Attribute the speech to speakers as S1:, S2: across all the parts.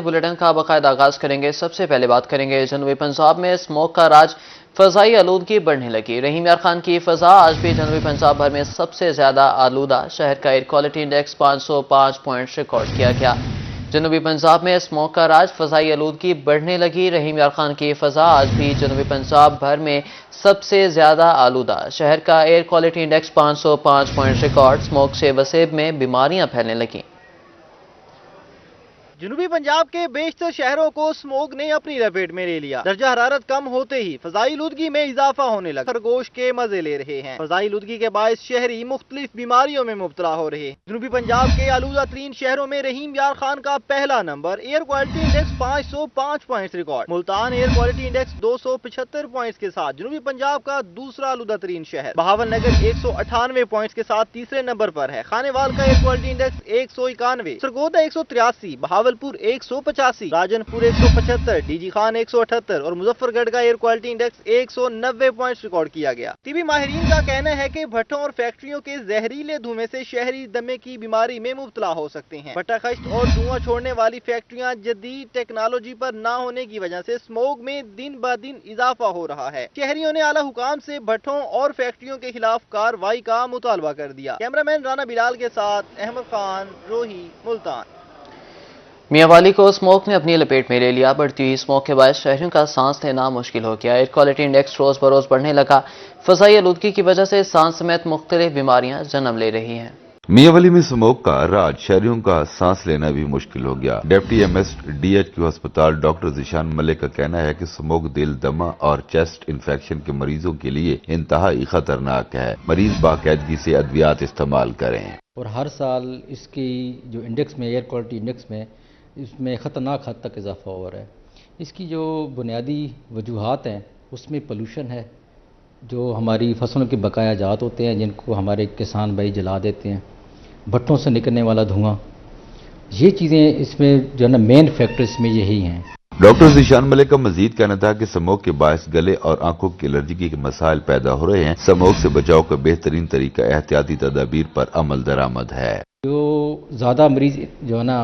S1: Bulletin کا باقاعدہ آغاز کریں گے۔ سب سے پہلے بات کریں گے جنوبی پنجاب میں اسموک کا راج، فضائی آلودگی بڑھنے لگی۔ رحیم یار خان کی فضا آج بھی جنوبی پنجاب بھر میں سب سے زیادہ آلودہ، شہر کا air quality index 505 point record کیا گیا۔ جنوبی پنجاب میں اسموک کا راج، فضائی آلودگی بڑھنے لگی۔ رحیم یار خان کی فضا آج بھی جنوبی پنجاب بھر میں سب سے زیادہ آلودہ، شہر کا air quality index 505 point record. Smoke سے وسیب میں بیماریاں پھیلنے لگیں۔
S2: جنوبی پنجاب کے بیشتر شہروں کو اسموگ نے اپنی لپیٹ میں لے لیا۔ درجہ حرارت کم ہوتے ہی فضائی آلودگی میں اضافہ ہونے لگا۔ خرگوش کے مزے لے رہے ہیں۔ فضائی آلودگی کے باعث شہری مختلف بیماریوں میں مبتلا ہو رہے ہیں۔ جنوبی پنجاب کے آلودہ ترین شہروں میں رحیم یار خان کا پہلا number, air quality index 505 points record. Multan air quality index 275 points کے ساتھ جنوبی پنجاب کا دوسرا آلودہ ترین شہر۔ بہاول نگر 198 پوائنٹس کے ساتھ تیسرے نمبر پر ہے۔ خانے وال کا air quality index 191، Sargodha 183، Bahawalpur 185، Rajan پور 175، ڈی جی خان 178 اور مظفر گڑھ کا air quality index 190 points record کیا گیا۔ طبی ماہرین کا کہنا ہے کہ بھٹوں اور فیکٹریوں کے زہریلے دھوئیں سے شہری دمے کی بیماری میں مبتلا ہو سکتے ہیں۔ بھٹا خشت اور دھواں چھوڑنے والی فیکٹریاں جدید ٹیکنالوجی پر نہ ہونے کی وجہ سے اسموگ میں دن بہ دن اضافہ ہو رہا ہے۔ شہریوں نے اعلیٰ حکام سے بھٹوں اور فیکٹریوں کے خلاف کارروائی کا مطالبہ کر دیا۔ کیمرامین رانا بلال کے ساتھ احمد خان، روہی، ملتان۔
S1: میاں والی کو اسموک نے اپنی لپیٹ میں لے لیا۔ بڑھتی ہوئی اسموک کے باعث شہریوں کا سانس لینا مشکل ہو گیا۔ ایئر کوالٹی انڈیکس روز بروز بڑھنے لگا۔ فضائی آلودگی کی وجہ سے سانس سمیت مختلف بیماریاں جنم لے رہی ہیں۔
S3: میاں والی میں اسموک کا راج، شہریوں کا سانس لینا بھی مشکل ہو گیا۔ Deputy M S D H Q ہسپتال ڈاکٹر ذیشان ملک کا کہنا ہے کہ اسموک دل، دمہ اور چیسٹ انفیکشن کے مریضوں کے لیے انتہائی خطرناک ہے۔ مریض باقاعدگی سے ادویات استعمال کریں۔
S4: اور ہر سال اس کی جو انڈیکس میں، ایئر کوالٹی انڈیکس میں، اس میں خطرناک حد تک اضافہ ہو رہا ہے۔ اس کی جو بنیادی وجوہات ہیں اس میں پولوشن ہے، جو ہماری فصلوں کے بقایا جات ہوتے ہیں جن کو ہمارے کسان بھائی جلا دیتے ہیں، بھٹوں سے نکلنے والا دھواں، یہ چیزیں اس میں جو ہے نا مین فیکٹرز میں یہی ہیں۔
S3: ڈاکٹر ذیشان ملک کا مزید کہنا تھا کہ اسموک کے باعث گلے اور آنکھوں کی الرجی کے مسائل پیدا ہو رہے ہیں۔ اسموک سے بچاؤ کا بہترین طریقہ احتیاطی تدابیر پر عمل درآمد ہے۔
S4: جو زیادہ مریض جو ہے نا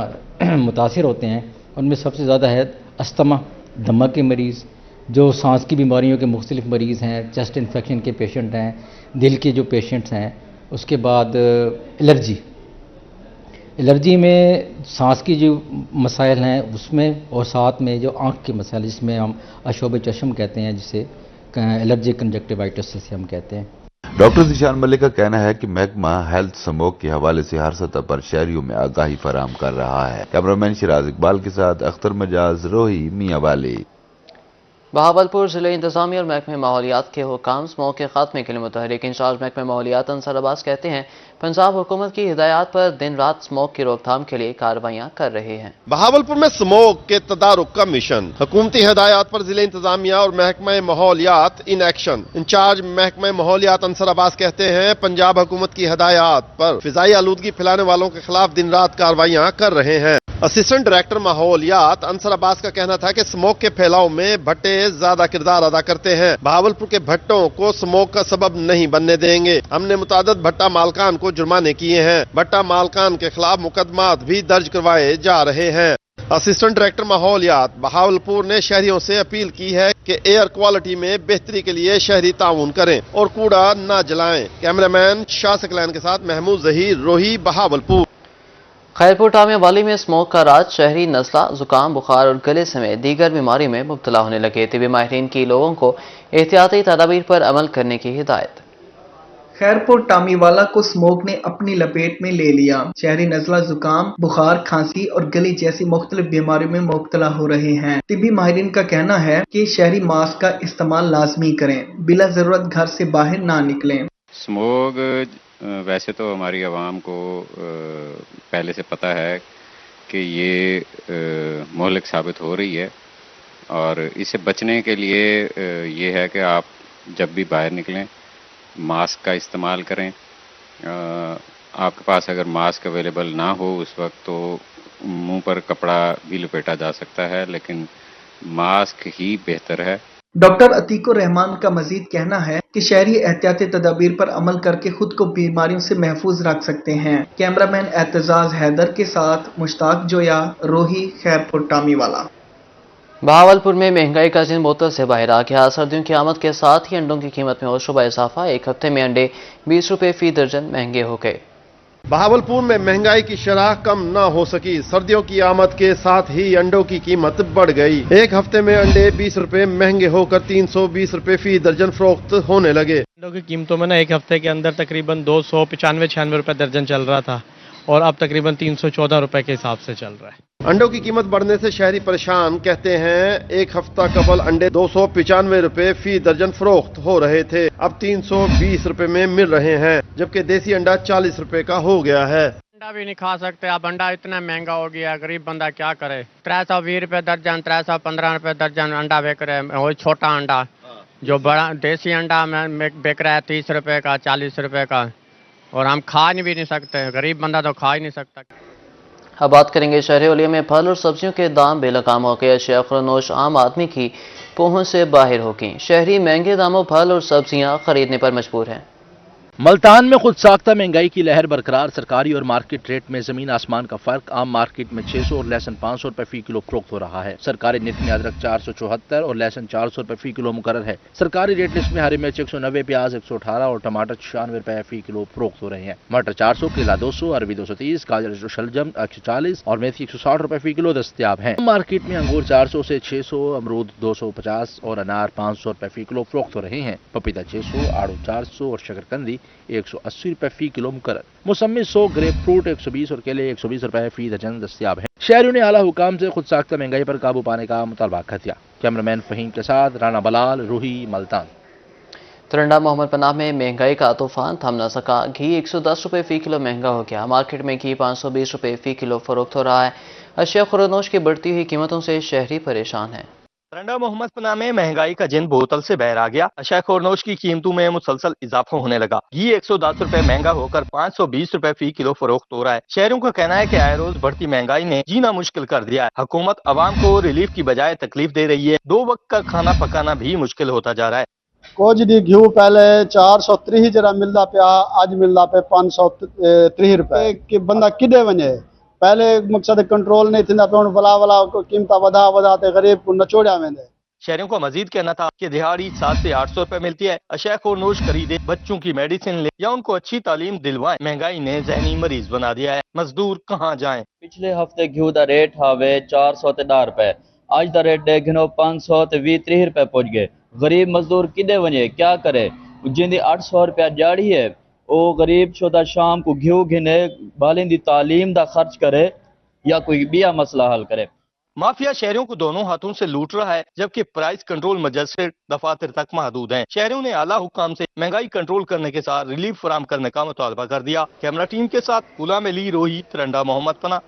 S4: متاثر ہوتے ہیں ان میں سب سے زیادہ ہے استما، دمہ کے مریض، جو سانس کی بیماریوں کے مختلف مریض ہیں، چیسٹ انفیکشن کے پیشنٹ ہیں، دل کے جو پیشنٹس ہیں، اس کے بعد الرجی میں سانس کی جو مسائل ہیں اس میں، اور ساتھ میں جو آنکھ کے مسائل جس میں ہم اشوب چشم کہتے ہیں، جسے الرجک کنجکٹیوائٹس سے ہم کہتے ہیں۔
S3: ڈاکٹر ذیشان ملک کا کہنا ہے کہ محکمہ ہیلتھ اسموک کے حوالے سے ہر سطح پر شہریوں میں آگاہی فراہم کر رہا ہے۔ کیمرامین شراز اقبال کے ساتھ اختر مجاز، روہی، میاں والی۔
S1: بہاولپور ضلع انتظامیہ اور محکمہ ماحولیات کے حکام اسموک کے خاتمے کے لیے متحرک۔ انچارج محکمہ ماحولیات انصر عباس کہتے ہیں پنجاب حکومت کی ہدایات پر دن رات اسموک کی روک تھام کے لیے کارروائیاں کر رہے ہیں۔
S5: بہاولپور میں اسموک کے تدارک کا مشن، حکومتی ہدایات پر ضلع انتظامیہ اور محکمہ ماحولیات ان ایکشن۔ انچارج محکمہ ماحولیات انصر عباس کہتے ہیں پنجاب حکومت کی ہدایات پر فضائی آلودگی پھیلانے والوں کے خلاف دن رات کارروائیاں کر رہے ہیں۔ اسسٹنٹ ڈائریکٹر ماحولیات انصر عباس کا کہنا تھا کہ اسموک کے پھیلاؤ میں بھٹے زیادہ کردار ادا کرتے ہیں۔ بہاولپور کے بھٹوں کو اسموک کا سبب نہیں بننے دیں گے۔ ہم نے متعدد بھٹا مالکان کو جرمانے کیے ہیں۔ بھٹا مالکان کے خلاف مقدمات بھی درج کروائے جا رہے ہیں۔ اسسٹنٹ ڈائریکٹر ماحولیات بہاولپور نے شہریوں سے اپیل کی ہے کہ ایئر کوالٹی میں بہتری کے لیے شہری تعاون کریں اور کوڑا نہ جلائیں۔ کیمرامین شاہ سکلین کے ساتھ محمود ظہیر، روہی، بہاولپور۔
S1: خیرپور ٹامیہ والی میں اسموک کا راج، شہری نزلہ، زکام، بخار اور گلے سمیت دیگر بیماری میں مبتلا ہونے لگے۔ طبی ماہرین کی لوگوں کو احتیاطی تدابیر پر عمل کرنے کی ہدایت۔
S6: خیرپور ٹامی والا کو اسموک نے اپنی لپیٹ میں لے لیا۔ شہری نزلہ، زکام، بخار، کھانسی اور گلے جیسی مختلف بیماریوں میں مبتلا ہو رہے ہیں۔ طبی ماہرین کا کہنا ہے کہ شہری ماسک کا استعمال لازمی کریں، بلا ضرورت گھر سے باہر نہ نکلیں۔
S7: اسموگ ویسے تو ہماری عوام کو پہلے سے پتہ ہے کہ یہ مہلک ثابت ہو رہی ہے، اور اسے بچنے کے لیے یہ ہے کہ آپ جب بھی باہر نکلیں ماسک کا استعمال کریں۔ آپ کے پاس اگر ماسک اویلیبل نہ ہو اس وقت تو منہ پر کپڑا بھی لپیٹا جا سکتا ہے، لیکن ماسک ہی بہتر ہے۔
S6: डॉक्टर अतीकुर रहमान का मजीद कहना है कि शहरी एहतियाती तदाबीर पर अमल करके खुद को बीमारियों से महफूज रख सकते हैं। कैमरामैन एतजाज हैदर के साथ मुश्ताक जोया, रोही, खैरपुर टामीवाला।
S1: बहावलपुर में महंगाई का जिन बोतल से बाहर आ गया। सर्दियों की आमद के साथ ही अंडों की कीमत में और शुबा इजाफा। एक हफ्ते में अंडे 20 रुपए फी दर्जन महंगे हो गए।
S5: बहावलपुर में महंगाई की शरह कम न हो सकी। सर्दियों की आमद के साथ ही अंडों की कीमत बढ़ गई। एक हफ्ते में अंडे 20 रुपए महंगे होकर 320 रुपए फी दर्जन फरोख्त होने लगे।
S8: अंडों की कीमतों में एक हफ्ते के अंदर तकरीबन 295-96 रुपए दर्जन चल रहा था और अब तकरीबन 314 रुपए के हिसाब से चल रहा है।
S5: अंडों की कीमत बढ़ने से शहरी परेशान। कहते हैं एक हफ्ता कबल अंडे 295 रुपए फी दर्जन फरोख्त हो रहे थे, अब 320 रुपए में मिल रहे हैं, जबकि देसी अंडा 40 रुपए का हो गया है।
S8: अंडा भी नहीं खा सकते, अब अंडा इतना महंगा हो गया, गरीब बंदा क्या करे। 320 रुपए दर्जन, 315 रुपए दर्जन अंडा बिक रहे हैं। वही छोटा अंडा, जो बड़ा देसी अंडा में बिक रहा है 30 रुपए का, 40 रुपए का, और हम खा भी नहीं सकते। गरीब बंदा तो खा ही नहीं सकता।
S1: अब बात करेंगे शहरी ओलिया में फल और सब्जियों के दाम बेलगाम हो गए। अशिया खुरनोश आम आदमी की पहुंच से बाहर हो गई। शहरी महंगे दामों फल और सब्जियां खरीदने पर मजबूर हैं।
S9: मल्तान में खुद साख्ता महंगाई की लहर बरकरार। सरकारी और मार्केट रेट में जमीन आसमान का फर्क। आम मार्केट में 600 और लहसुन 500 रुपए फी किलो फरोख्त हो रहा है। सरकारी नित में अदरक 474 और लहसुन 400 रुपए फी किलो मुकर्रर है। सरकारी रेट लिस्ट में हरी मिर्च 190, प्याज 118 और टमाटर 96 रुपए फी किलो फरोख्त हो रहे हैं। मटर 400, केला 200, अरबी 230, गाजर शलजम 140 और मेथी 160 रुपए फी किलो दस्तयाब है। मार्केट में अंगूर 400 से 600, अमरूद 250 और अनार 500 रुपए फी किलो फरोख्त हो रहे हैं। पपीता 600, आड़ू 400 और शकरकंदी 180 रुपए फी किलो मुकर्रर। मौसमी 100, ग्रेप फ्रूट 120 और केले 120 रुपए फी दर्जन दस्तयाब है। शहरियों ने आला हुकाम से खुद साख्ता महंगाई पर काबू पाने का मुतालबा कर दिया। कैमरामैन फहीम के साथ राना बलाल, रूही, मल्तान।
S1: तरंडा मोहम्मद पनाह में महंगाई का तूफान थम न सका। घी 110 रुपए फी किलो महंगा हो गया। मार्केट में घी 520 रुपए फी किलो फरोख्त हो रहा है। अशिया खुरनोश की बढ़ती हुई कीमतों से शहरी परेशान है।
S2: तरंडा मोहम्मद पनाह में महंगाई का जिन बोतल से बहर आ गया। अशिया खुरनोश की कीमतों में मुसलसल इजाफा होने लगा। घी 110 रुपए महंगा होकर 520 रुपए फी किलो फरोख्त हो रहा है। शहरों का कहना है कि आए रोज बढ़ती महंगाई ने जीना मुश्किल कर दिया है। हुकूमत आवाम को रिलीफ की बजाय तकलीफ दे रही है। 2 वक्त का खाना पकाना भी मुश्किल होता जा रहा है।
S10: कुछ दी घ्यू पहले 430 जरा मिलता पिया, अज मिलता पे 530 रुपए कि बंदा किदे वने। पहले मकसद कंट्रोल नहीं थी, वला वला कीमत वधा वधा ते गरीब को नचोड़िया वेंदे।
S2: शहरियों का मजीद कहना था कि दिहाड़ी 700 से 800 रुपए मिलती है। अशिया खुरनोश खरीदे, बच्चों की मेडिसिन ले या उनको अच्छी तालीम दिलवाएं। महंगाई ने जहनी मरीज बना दिया है। मजदूर कहाँ जाएं?
S11: पिछले हफ्ते घ्यू का रेट हावे 410 रुपए, अज का रेट देखो 520-30 रुपए पहुंच गए। गरीब मजदूर किदे वने, क्या करे। जिंदी 800 रुपया दिहाड़ी है, वो गरीब शुदा शाम को घ्यू घिने, बालिन दी तालीम दा खर्च करे या कोई बिया मसला हल करे।
S2: माफिया शहरियों को दोनों हाथों से लूट रहा है, जबकि प्राइस कंट्रोल मजिस्ट्रेट दफातर तक महदूद हैं। शहरियों ने आला हुकाम से महंगाई कंट्रोल करने के साथ रिलीफ फराम करने का मुतालबा कर दिया। कैमरा टीम के साथ गुलाम अली, रोही, तरंडा मोहम्मद पनाह।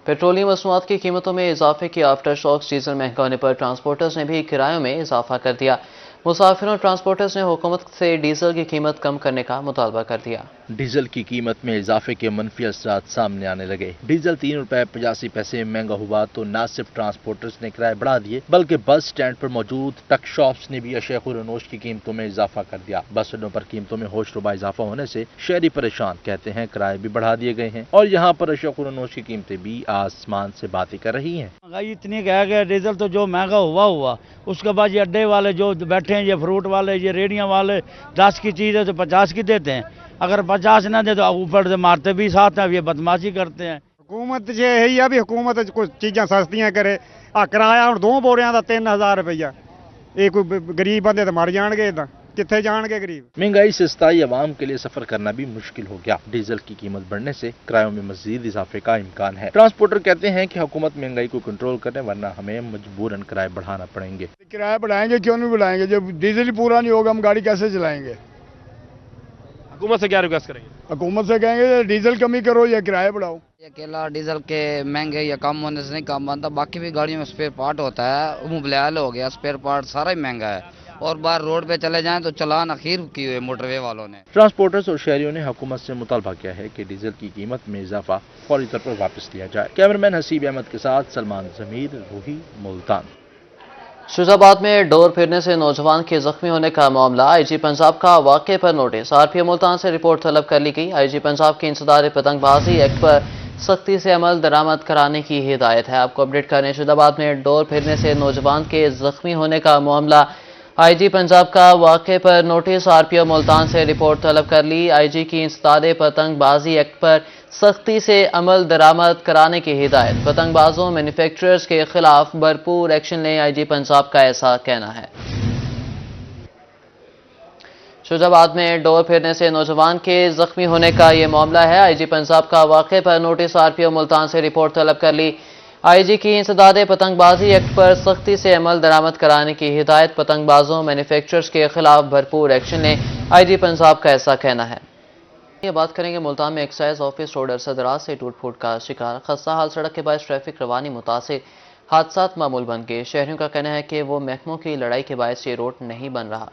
S1: पेट्रोलियम मसनूआत की कीमतों में इजाफे के आफ्टर शॉक्स। डीजल महंगा होने पर ट्रांसपोर्टर्स ने भी किरायों में इजाफा कर दिया। मुसाफिरों और ट्रांसपोर्टर्स ने हुकूमत से डीजल की कीमत कम करने का मुतालबा कर दिया।
S9: डीजल की कीमत में इजाफे के मनफी असरात सामने आने लगे। डीजल 3 रुपए 85 पैसे महंगा हुआ तो न सिर्फ ट्रांसपोर्टर्स ने किराए बढ़ा दिए, बल्कि बस स्टैंड पर मौजूद ट्रक शॉप्स ने भी अशिया खुरनोश की कीमतों में इजाफा कर दिया। बस अड्डों पर कीमतों में होशरुबा इजाफा होने से शहरी परेशान। कहते हैं किराए भी बढ़ा दिए गए हैं और यहाँ पर अशिया खुरनोश की कीमतें भी आसमान से बातें कर रही हैं।
S12: महंगाई इतनी कह गया, डीजल तो जो महंगा हुआ, उसके बाद ये अड्डे वाले जो बैठे हैं, ये फ्रूट वाले, ये रेडियां वाले, 10 की चीज़ है तो 50 की देते हैं। अगर 50 ना दे तो ऊपर से मारते भी साथ हैं, ये बदमाशी करते हैं।
S13: हुकूमत जो है भी हुकूमत कुछ चीज़ां सस्तियां करे। आ किराया हुण 2 बोरियां दा 3000 रुपया, ये कोई गरीब बंदे तो मर जाणगे, कित्थे जाणगे गरीब।
S9: महंगाई से स्थायी आवाम के लिए सफर करना भी मुश्किल हो गया। डीजल की कीमत बढ़ने से किरायों में मजीद इजाफे का इम्कान है। ट्रांसपोर्टर कहते हैं कि हुकूमत महंगाई को कंट्रोल करे, वरना हमें मजबूरन किराए बढ़ाना पड़ेंगे।
S13: किराया बढ़ाएंगे क्यों नहीं बढ़ाएंगे, जब डीजल ही पूरा नहीं होगा हम गाड़ी कैसे चलाएंगे।
S8: हुकूमत से क्या रिक्वेस्ट करेंगे?
S13: हुकूमत से कहेंगे डीजल कमी करो या किराया बढ़ाओ।
S14: अकेला डीजल के महंगे या कम होने से नहीं काम बनता, बाकी भी गाड़ियों में स्पेयर पार्ट होता है। मोबाइल हो गया, स्पेयर पार्ट सारा ही महंगा है। और बाहर रोड पे चले जाएं तो चलान अखीर की हुई मोटरवे वालों ने।
S9: ट्रांसपोर्टर्स और शहरियों ने हुकूमत से मुतालबा किया है कि डीजल की कीमत में इजाफा फौरी तौर पर वापस लिया जाए। कैमरामैन हसीब अहमद के साथ सलमान जमीर, रूही, मुल्तान।
S1: शुजाबाद में डोर फिरने से नौजवान के जख्मी होने का मामला। आईजी पंजाब का वाक़े पर नोटिस। आरपीओ मुल्तान से रिपोर्ट तलब कर ली गई। आईजी पंजाब की इंसदाद पतंगबाजी एक्ट पर सख्ती से अमल दरामद कराने की हिदायत है। आपको अपडेट करें, शुजाबाद में डोर फिरने से नौजवान के जख्मी होने का मामला। आईजी पंजाब का वाक़े पर नोटिस। आरपीओ मुल्तान से रिपोर्ट तलब कर ली। आईजी की इंसदाद पतंगबाजी एक्ट पर सख्ती से अमल दरामद कराने की हिदायत। पतंगबाजों मैन्युफैक्चरर्स के खिलाफ भरपूर एक्शन लें, आईजी पंजाब का ऐसा कहना है। शुजाबाद में डोर फिरने से नौजवान के जख्मी होने का ये मामला है। आईजी पंजाब का वाक़े पर नोटिस। आरपीओ मुल्तान से रिपोर्ट तलब कर ली। आईजी की इंसदाद पतंगबाजी एक्ट पर सख्ती से अमल दरामद कराने की हिदायत। पतंगबाजों मैन्युफैक्चरर्स के खिलाफ भरपूर एक्शन लें, आईजी पंजाब का ऐसा कहना है। ये बात करेंगे मुल्तान में एक्साइज ऑफिस रोड अरसदराज से टूट फूट का शिकार। खस्ता हाल सड़क के बायस ट्रैफिक रवानी मुतासिर, हादसात मामूल बन गए। शहरियों का कहना है कि वो महकमों की लड़ाई के बायस ये रोड नहीं बन रहा।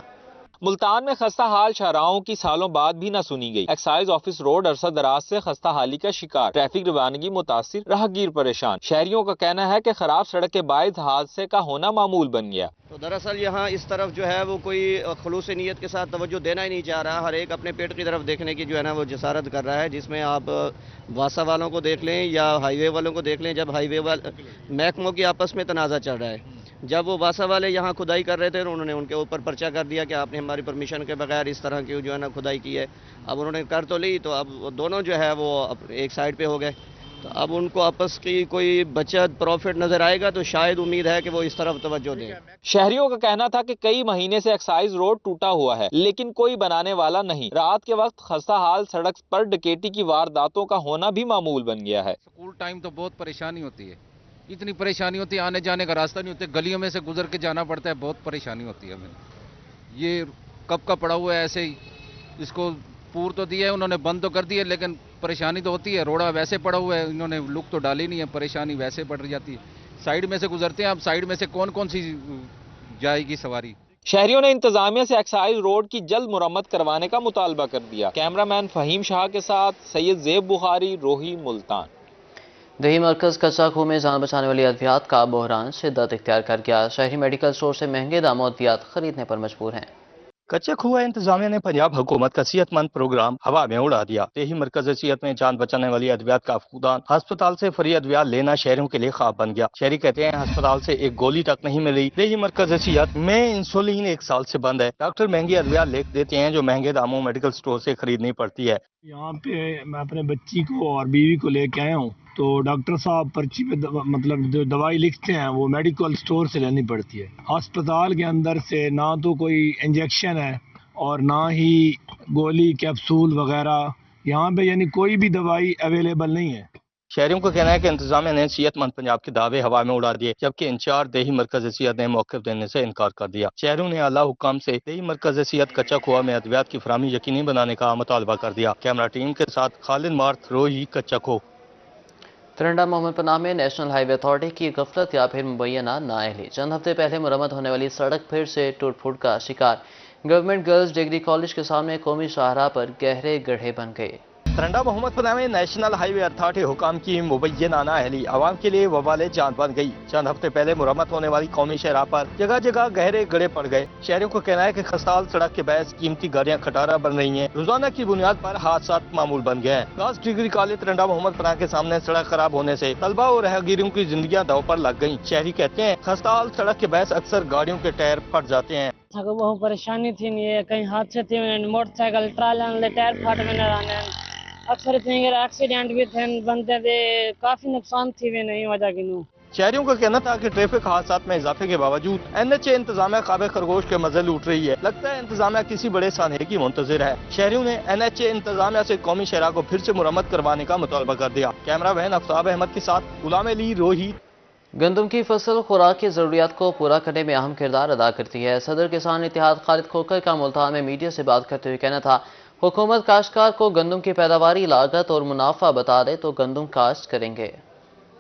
S15: मुल्तान में खस्ता हाल शाहराहों की सालों बाद भी न सुनी गई। एक्साइज ऑफिस रोड अरसद दराज से खस्ता हाली का शिकार, ट्रैफिक रवानगी मुतासिर, राहगीर परेशान। शहरियों का कहना है कि खराब सड़क के बायस हादसे का होना मामूल बन गया।
S16: तो दरअसल यहाँ इस तरफ जो है वो कोई खुलूस नीयत के साथ तवज्जो देना ही नहीं चाह रहा। हर एक अपने पेट की तरफ देखने की जो है ना वो जसारत कर रहा है, जिसमें आप वासा वालों को देख लें या हाईवे वालों को देख लें। जब हाईवे वाले महकमों की आपस में तनाज़ा चल रहा है, जब वो वासा वाले यहाँ खुदाई कर रहे थे तो उन्होंने उनके ऊपर पर्चा कर दिया कि आपने हमारी परमिशन के बगैर इस तरह की जो है ना खुदाई की है। अब उन्होंने कर तो ली, तो अब दोनों जो है वो एक साइड पे हो गए। तो अब उनको आपस की कोई बचत प्रॉफिट नजर आएगा तो शायद उम्मीद है कि वो इस तरफ तवज्जो दें।
S15: शहरियों का कहना था कि कई महीने से एक्साइज रोड टूटा हुआ है, लेकिन कोई बनाने वाला नहीं। रात के वक्त खस्ता हाल सड़क पर डकैती की वारदातों का होना भी मामूल बन गया है।
S17: स्कूल टाइम तो बहुत परेशानी होती है, इतनी परेशानी होती है, आने जाने का रास्ता नहीं होता, गलियों में से गुजर के जाना पड़ता है, बहुत परेशानी होती है हमें। ये कब का पड़ा हुआ है ऐसे ही, इसको पूर तो दिया है उन्होंने, बंद तो कर दिया, लेकिन परेशानी तो होती है। रोड़ा वैसे पड़ा हुआ है, इन्होंने लुक तो डाली नहीं है, परेशानी वैसे पड़ जाती है। साइड में से गुजरते हैं, अब साइड में से कौन कौन सी जाएगी सवारी।
S15: शहरियों ने इंतजामिया से एक्साइज रोड की जल्द मुरम्मत करवाने का मुतालबा कर दिया। कैमरामैन फहीम शाह के साथ सैयद ज़ेब बुखारी, रोही, मुल्तान।
S1: दही मरकज कच्चा खूह में जान बचाने वाली अद्वियात का बहरान शिद्दत इख्तियार कर गया। शहरी मेडिकल स्टोर से महंगे दामों अद्वियात खरीदने पर मजबूर हैं।
S18: कच्चे खूह इंतजामिया ने पंजाब हुकूमत का सेहतमंद प्रोग्राम हवा में उड़ा दिया। देही मरकज सेहत में जान बचाने वाली अद्वियात का फुकदान, अस्पताल से फ्री अद्वियात लेना शहरों के लिए ख्वाब बन गया। शहरी कहते हैं अस्पताल से एक गोली तक नहीं मिली। देही मरकज सेहत में इंसुलिन 1 साल से बंद है। डॉक्टर महंगी अद्वियात लिख देते हैं जो महंगे दामों मेडिकल स्टोर से खरीदनी पड़ती है।
S19: यहाँ पे मैं अपने बच्ची को और बीवी को लेके आया हूँ, तो डॉक्टर साहब पर्ची पे मतलब जो दवाई लिखते हैं वो मेडिकल स्टोर से लेनी पड़ती है। अस्पताल के अंदर से ना तो कोई इंजेक्शन है और ना ही गोली कैप्सूल वगैरह यहाँ पे यानी कोई भी दवाई अवेलेबल नहीं है।
S18: शहरियों का कहना है कि इंतजामिया ने सेहतमंद पंजाब के दावे हवा में उड़ा दिए, जबकि इंचार्ज देही मरकज सेहत ने मौक़िफ़ देने से इनकार कर दिया। शहरों ने आला हुकाम से देही मरकज सेहत कच्चा खुआ में अद्वियात की फराहमी यकीनी बनाने का मुतालबा कर दिया। कैमरा टीम के साथ खालिद मार्थ, रोही, कच्चा खो।
S1: तिरंडा मोहम्मद पनाह में नेशनल हाईवे अथॉरिटी की गफलत या फिर मुबैना नाअहली। चंद हफ्ते पहले मुरम्मत होने वाली सड़क फिर से टूट फूट का शिकार। गवर्नमेंट गर्ल्स डिग्री कॉलेज के सामने कौमी शाहराह पर गहरे गड्ढे बन गए।
S18: तिरंडा मोहम्मद पनाह में नेशनल हाईवे अथॉरिटी हुकाम की मुबैना नाअहली आवाम के लिए वबाले जान बन गई। चंद हफ्ते पहले मुरम्मत होने वाली कौमी शाहराह पर जगह जगह गहरे गड्ढे पड़ गए। शहरियों को कहना है कि खस्ताहाल सड़क के बायस कीमती गाड़ियां खटारा बन रही हैं। रोजाना की बुनियाद पर हादसा मामूल बन गए हैं। गर्ल्स डिग्री कॉलेज तिरंडा मोहम्मद पनाह के सामने सड़क खराब होने से तलबा और राहगीरों की जिंदगियां दांव पर लग गयी। शहरी कहते हैं खस्ताहाल सड़क के बायस अक्सर गाड़ियों के टायर फट जाते हैं।
S20: बहुत परेशानी थी, नहीं कहीं हादसे थे, मोटरसाइकिल ट्राले टायर फट में आने अक्सर इतने एक्सीडेंट भी थे, बंदे दे काफी नुकसान थी वे नहीं वजह की नू।
S18: शहरियों का कहना था कि ट्रैफिक हादसात में इजाफे के बावजूद NHA इंतजामिया काबे खरगोश के मजे लूट रही है। लगता है इंतजामिया किसी बड़े सानहे की मुंतजिर है। शहरियों ने NHA इंतजामिया से कौमी शाहराह को फिर से मुरम्मत करवाने का मुतालबा कर दिया। कैमरा मैन अफ्ताब अहमद के साथ गुलाम अली, रोही।
S1: गंदम की फसल खुराक की जरूरियात को पूरा करने में अहम किरदार अदा करती है। सदर किसान इत्तेहाद खालिद खोकर का मुल्तान में मीडिया से बात करते हुए कहना था, हुकूमत काश्तकार को गंदम की पैदावारी लागत और मुनाफा बता दे तो गंदम काश्त करेंगे।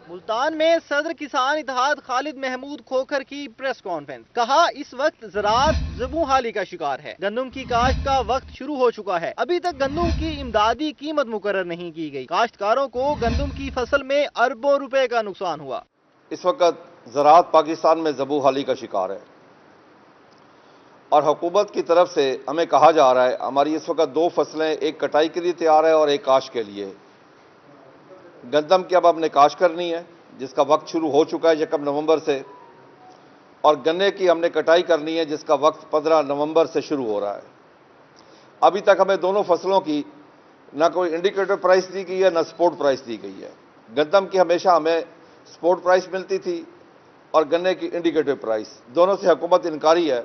S2: मुल्तान में सदर किसान इत्तेहाद खालिद महमूद खोखर की प्रेस कॉन्फ्रेंस। कहा इस वक्त ज़राअत ज़बूं हाली का शिकार है। गंदम की काश्त का वक्त शुरू हो चुका है, अभी तक गंदम की इमदादी कीमत मुकर्रर नहीं की गई। काश्तकारों को गंदम की फसल में अरबों रुपए का नुकसान हुआ।
S21: اس وقت زراعت پاکستان میں زبوں حالی کا شکار ہے اور حکومت کی طرف سے ہمیں کہا جا رہا ہے ہماری اس وقت دو فصلیں ایک کٹائی کے لیے تیار ہے اور ایک کاشت کے لیے. گندم کی اب ہم نے کاشت کرنی ہے جس کا وقت شروع ہو چکا ہے 1 نومبر سے, اور گنے کی ہم نے کٹائی کرنی ہے جس کا وقت 15 نومبر سے شروع ہو رہا ہے. ابھی تک ہمیں دونوں فصلوں کی نہ کوئی انڈیکیٹر پرائس دی گئی ہے نہ سپورٹ پرائس دی گئی ہے. گندم کی ہمیشہ ہمیں سپورٹ پرائس ملتی تھی اور گنے کی انڈیکیٹر پرائس, دونوں سے حکومت انکاری ہے.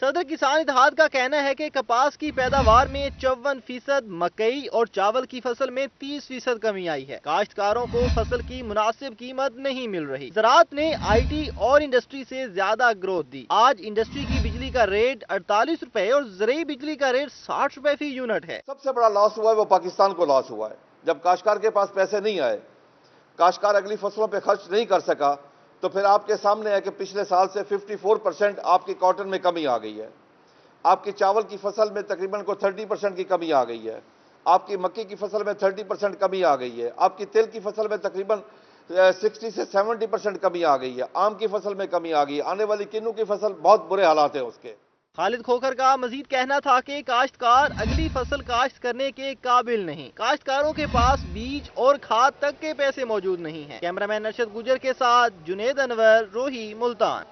S2: صدر کسان اتحاد کا کہنا ہے کہ کپاس کی پیداوار میں 54%, مکئی اور چاول کی فصل میں 30% کمی آئی ہے. کاشتکاروں کو فصل کی مناسب قیمت نہیں مل رہی. زراعت نے آئی ٹی اور انڈسٹری سے زیادہ گروتھ دی. آج انڈسٹری کی بجلی کا ریٹ 48 روپے اور زرعی بجلی کا ریٹ 60 روپے فی یونٹ ہے.
S21: سب سے بڑا لاس ہوا ہے وہ پاکستان کو لاس ہوا ہے. جب کاشتکار کے پاس پیسے نہیں آئے, کاشتکار اگلی فصلوں پہ خرچ نہیں کر سکا, تو پھر آپ کے سامنے ہے کہ پچھلے سال سے 54% آپ کی کاٹن میں کمی آ گئی ہے, آپ کی چاول کی فصل میں تقریباً کو 30% کی کمی آ گئی ہے, آپ کی مکئی کی فصل میں 30% کمی آ گئی ہے, آپ کی تیل کی فصل میں تقریباً 60 سے 70% کمی آ گئی ہے, آم کی فصل میں کمی آ گئی ہے, آنے والی کینو کی فصل بہت برے حالات ہیں اس کے.
S2: خالد کھوکھر کا مزید کہنا تھا کہ کاشتکار اگلی فصل کاشت کرنے کے قابل نہیں. کاشتکاروں کے پاس بیج اور کھاد تک کے پیسے موجود نہیں ہیں. کیمرامین ارشد گجر کے ساتھ جنید انور, روہی, ملتان.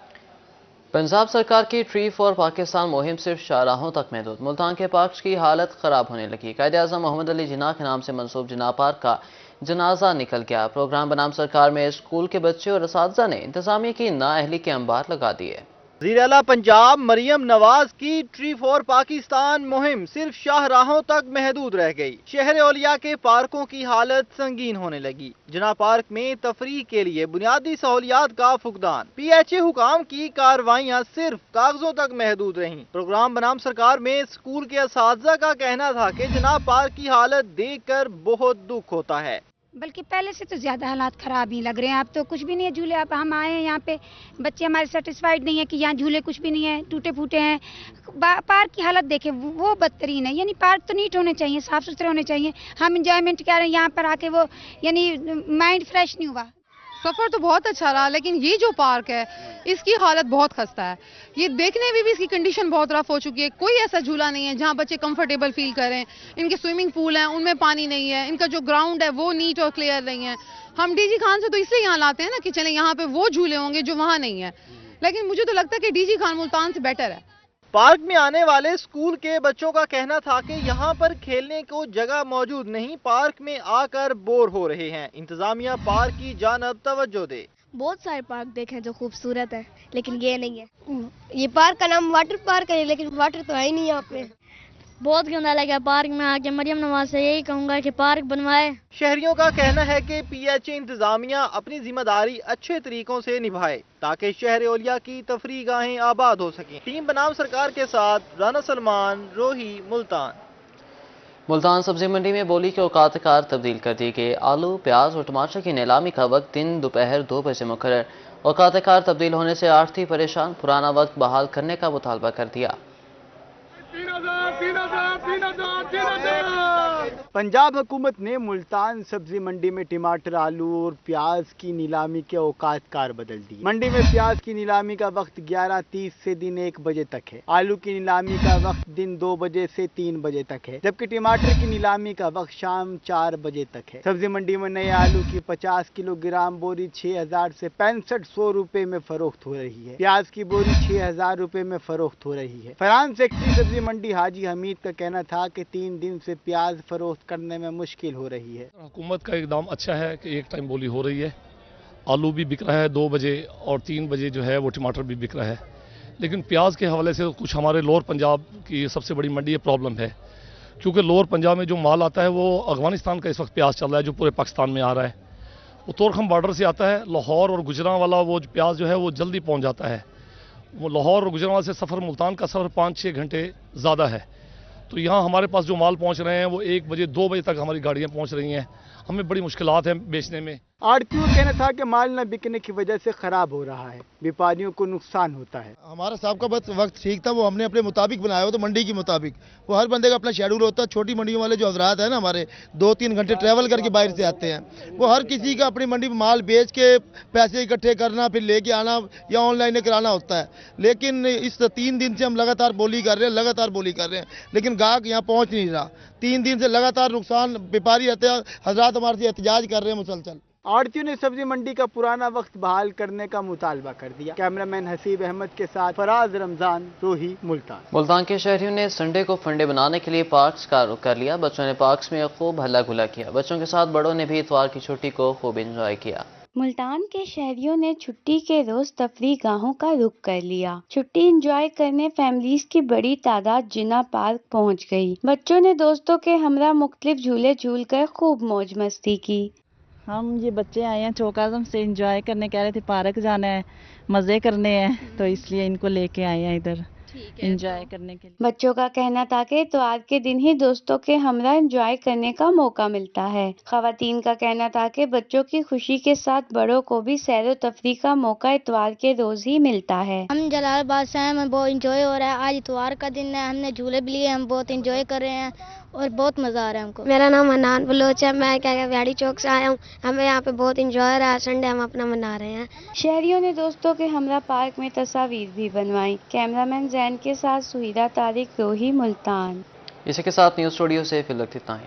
S1: پنجاب سرکار کی ٹری فار پاکستان مہم صرف شاہراہوں تک محدود. ملتان کے پارکس کی حالت خراب ہونے لگی. قائد اعظم محمد علی جناح کے نام سے منسوب جناح پارک کا جنازہ نکل گیا. پروگرام بنام سرکار میں اسکول کے بچے اور اساتذہ نے انتظامیہ کی نااہلی کے انبار لگا دیے.
S2: وزیر اعلیٰ پنجاب مریم نواز کی ٹری فار پاکستان مہم صرف شاہراہوں تک محدود رہ گئی. شہر اولیاء کے پارکوں کی حالت سنگین ہونے لگی. جناح پارک میں تفریح کے لیے بنیادی سہولیات کا فقدان. پی ایچ اے حکام کی کارروائیاں صرف کاغذوں تک محدود رہیں. پروگرام بنام سرکار میں اسکول کے اساتذہ کا کہنا تھا کہ جناح پارک کی حالت دیکھ کر بہت دکھ ہوتا ہے.
S22: بلکہ پہلے سے تو زیادہ حالات خراب ہی لگ رہے ہیں. اب تو کچھ بھی نہیں ہے جھولے. اب ہم آئے ہیں یہاں پہ, بچے ہمارے سیٹسفائیڈ نہیں ہیں کہ یہاں جھولے کچھ بھی نہیں ہیں, ٹوٹے پھوٹے ہیں. پارک کی حالت دیکھیں وہ بدترین ہے. یعنی پارک تو نیٹ ہونے چاہیے, صاف ستھرے ہونے چاہیے. ہم انجوائمنٹ کر رہے ہیں یہاں پر آ کے, وہ یعنی مائنڈ فریش نہیں ہوا.
S23: سفر تو بہت اچھا رہا, لیکن یہ جو پارک ہے اس کی حالت بہت خستہ ہے. یہ دیکھنے میں بھی اس کی کنڈیشن بہت رف ہو چکی ہے. کوئی ایسا جھولا نہیں ہے جہاں بچے کمفرٹیبل فیل کریں. ان کے سوئمنگ پول ہیں ان میں پانی نہیں ہے. ان کا جو گراؤنڈ ہے وہ نیٹ اور کلیئر نہیں ہے. ہم ڈی جی خان سے تو اس لیے یہاں لاتے ہیں نا کہ چلیں یہاں پہ وہ جھولے ہوں گے جو وہاں نہیں ہے, لیکن مجھے تو لگتا ہے کہ ڈی جی خان ملتان سے بیٹر ہے.
S2: پارک میں آنے والے اسکول کے بچوں کا کہنا تھا کہ یہاں پر کھیلنے کو جگہ موجود نہیں, پارک میں آ کر بور ہو رہے ہیں. انتظامیہ پارک کی جانب توجہ دے.
S24: بہت سارے پارک دیکھیں جو خوبصورت ہے, لیکن یہ نہیں ہے. یہ پارک کا نام واٹر پارک ہے, لیکن واٹر تو ہے ہی نہیں یہاں پہ.
S20: بہت گندا لگا پارک میں آ کے. مریم نواز سے یہی کہوں گا کہ پارک بنوائے.
S2: شہریوں کا کہنا ہے کہ پی ایچ اے انتظامیہ اپنی ذمہ داری اچھے طریقوں سے نبھائے تاکہ شہر اولیاء کی تفریح گاہیں آباد ہو سکیں. ٹیم بنام سرکار کے ساتھ رانا سلمان, روہی, ملتان.
S1: ملتان سبزی منڈی میں بولی کے اوقات کار تبدیل کر دی گئی. آلو, پیاز اور ٹماٹر کی نیلامی کا وقت دن دوپہر 2 بجے مقرر. اوقات کار تبدیل ہونے سے آڑتی پریشان. پرانا وقت بحال کرنے کا مطالبہ کر دیا.
S25: پنجاب حکومت نے ملتان سبزی منڈی میں ٹماٹر, آلو اور پیاز کی نیلامی کے اوقات کار بدل دی. منڈی میں پیاز کی نیلامی کا وقت 11:30 سے دن 1 بجے تک ہے. آلو کی نیلامی کا وقت دن 2 بجے سے 3 بجے تک ہے, جبکہ ٹماٹر کی نیلامی کا وقت شام 4 بجے تک ہے. سبزی منڈی میں نئے آلو کی 50 کلو گرام بوری 6000 سے 6500 روپے میں فروخت ہو رہی ہے. پیاز کی بوری 6000 روپے میں فروخت ہو رہی ہے. فران سیکٹری سبزی منڈی حاجی حمید کا کہنا تھا کہ 3 دن سے پیاز فروخت کرنے میں مشکل ہو رہی ہے.
S26: حکومت کا اقدام اچھا ہے کہ ایک ٹائم بولی ہو رہی ہے. آلو بھی بک رہا ہے 2 بجے اور 3 بجے جو ہے وہ ٹماٹر بھی بک رہا ہے. لیکن پیاز کے حوالے سے کچھ ہمارے لوور پنجاب کی سب سے بڑی منڈی پرابلم ہے, کیونکہ لوور پنجاب میں جو مال آتا ہے وہ افغانستان کا اس وقت پیاز چل رہا ہے جو پورے پاکستان میں آ رہا ہے. وہ تورخم بارڈر سے آتا ہے. لاہور اور گجران والا وہ پیاز جو ہے وہ جلدی پہنچ جاتا ہے. وہ لاہور اور گجران سے سفر ملتان کا سفر 5-6 گھنٹے زیادہ ہے. تو یہاں ہمارے پاس جو مال پہنچ رہے ہیں وہ 1 بجے 2 بجے تک ہماری گاڑیاں پہنچ رہی ہیں. ہمیں بڑی مشکلات ہیں بیچنے میں.
S25: आड़तियों का कहना था कि माल न बिकने की वजह से खराब हो रहा है, व्यापारियों को नुकसान होता है।
S3: हमारा साहब का बस वक्त ठीक था, वो हमने अपने मुताबिक बनाया हो, तो मंडी के मुताबिक वो हर बंदे का अपना शेड्यूल होता है। छोटी मंडियों वाले जो हजरात है ना हमारे 2-3 घंटे ट्रैवल करके बाहर से आते हैं, वो हर किसी का अपनी मंडी में माल बेच के पैसे इकट्ठे करना फिर लेके आना या ऑनलाइन कराना होता है। लेकिन इस 3 दिन से हम लगातार बोली कर रहे हैं, लेकिन गाहक यहाँ पहुँच नहीं रहा। 3 दिन से लगातार नुकसान, व्यापारी हजरात हमारे से एहतजाज कर रहे हैं मुसलसल।
S25: आड़तियों ने सब्जी मंडी का पुराना वक्त बहाल करने का मुतालबा कर दिया। कैमरामैन हसीब अहमद के साथ फराज रमजान, रोही, मुल्तान।
S1: मुल्तान के शहरियों ने संडे को फंडे बनाने के लिए पार्क्स का रुख कर लिया। बच्चों ने पार्क्स में खूब हल्ला गुल्ला किया। बच्चों के साथ बड़ों ने भी इतवार की छुट्टी को खूब एंजॉय किया।
S4: मुल्तान के शहरियों ने छुट्टी के रोज तफरी गाहों का रुख कर लिया। छुट्टी एंजॉय करने फैमिलीज की बड़ी तादाद जिना पार्क पहुंच गई। बच्चों ने दोस्तों के हमरा मुख्तलिफ झूले झूल कर खूब मौज मस्ती की।
S5: हम ये बच्चे आए हैं चौक आज़म से एंजॉय करने, कह रहे थे पार्क जाना है, मज़े करने हैं, तो इसलिए इनको लेके आए हैं इधर एंजॉय करने के लिए।
S4: बच्चों का कहना था कि इतवार के दिन ही दोस्तों के हमरा एंजॉय करने का मौका मिलता है। ख़वातीन का कहना था कि बच्चों की खुशी के साथ बड़ों को भी सैर व तफरी का मौका इतवार के रोज ही मिलता है।
S24: हम जलालाबाद से हैं, हमें बहुत इंजॉय हो रहा है। आज इतवार का दिन है, हमने झूले भी लिए, हम बहुत इंजॉय कर रहे हैं और बहुत मज़ा आ रहा है हमको। मेरा नाम हनान बलोच है, मैं बिहाड़ी चौक से आया हूँ। हमें यहाँ पे बहुत इंजॉय हो रहा है, संडे हम अपना मना रहे हैं।
S4: शहरियों ने दोस्तों के हमरा पार्क में तस्वीर भी बनवाई। कैमरामैन जैन के साथ सुहीदा तारिक, रोही, मुल्तान।
S1: इसी के साथ न्यूज़ स्टूडियो से फिलहाल इतना ही।